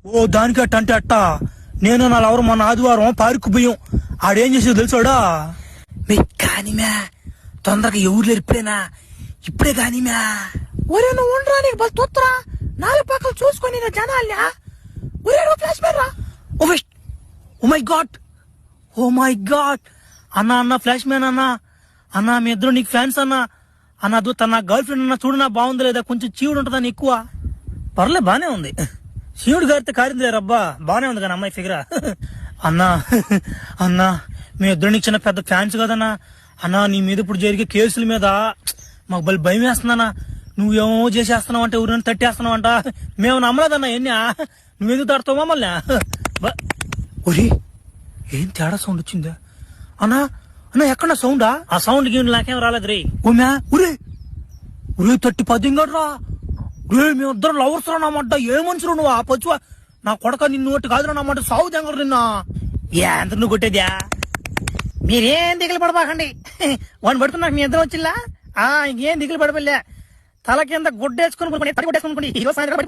ఓ దానికి అంటే అట్ట నేను నా లవరు మొన్న ఆదివారం పార్కు పోయాం. ఆడేం చేసేది తెలుసాడా? మీ కానిమ్యా తొందరగా ఎవరు లేరు ఇప్పుడే కానిమ్యా. ఒరే నువ్వు ఉండరా, నీకు బస్ తొత్తరా, నాలుగు పక్కలు చూసుకొని జనాల్ని. ఒరే నువ్వు ఫ్లాష్ మ్యాన్ రా. ఓ మై గాడ్ అన్న ఫ్లాష్ మ్యాన్ అన్న మీ ఇద్దరు నీకు ఫ్యాన్స్ అన్న తన నా గర్ల్ ఫ్రెండ్ అన్న చూడు, నా బాగుంది లేదా, కొంచెం చీవుడు ఉంటుందని ఎక్కువ. పర్లే బానే ఉంది, శివుడు గారితో కారింది రబ్బా, బానే ఉంది కానీ అమ్మాయి ఫిగరా. అన్నా మీ ఇద్దరు నీకు చిన్న పెద్ద ఫ్యాన్స్ కదన్నా. అన్నా నీ మీద ఇప్పుడు జరిగే కేసుల మీద మాకు బలి భయం వేస్తుందన్నా. నువ్వేమో చేసేస్తున్నావు అంటే ఊరిని తట్టేస్తున్నావు అంట. మేము నమ్మలేదన్నా ఎన్ని, నువ్వెందుకు తడతావు మమ్మల్ని? ఒరే ఏం తేడా సౌండ్ వచ్చిందా అన్నా? అన్నా ఎక్కడ సౌండా? ఆ సౌండ్ గీండ్ నాకేం రాలేదు రే. ఒరే 30 రా. రే మేమిద్దరం లవర్స్ రా నామంట. ఏ మనుషులు నువ్వు? ఆ పచ్చువా నా కొడక, నిన్ను ఒట్టి కాదురా నామంట. సాగు తెంగరు నిన్న. ఎంత నువ్వు కొట్టేద్యా? మీరేం దిగులు పడబాకండి, వాడిని పడుతున్నా మీ ఇద్దరు వచ్చిల్లా. ఇంకేం దిగులు పడబెళ్ళా. తల కింద గుడ్డేసుకుని కొట్టేసుకుని ఈరోజు సాయంత్రం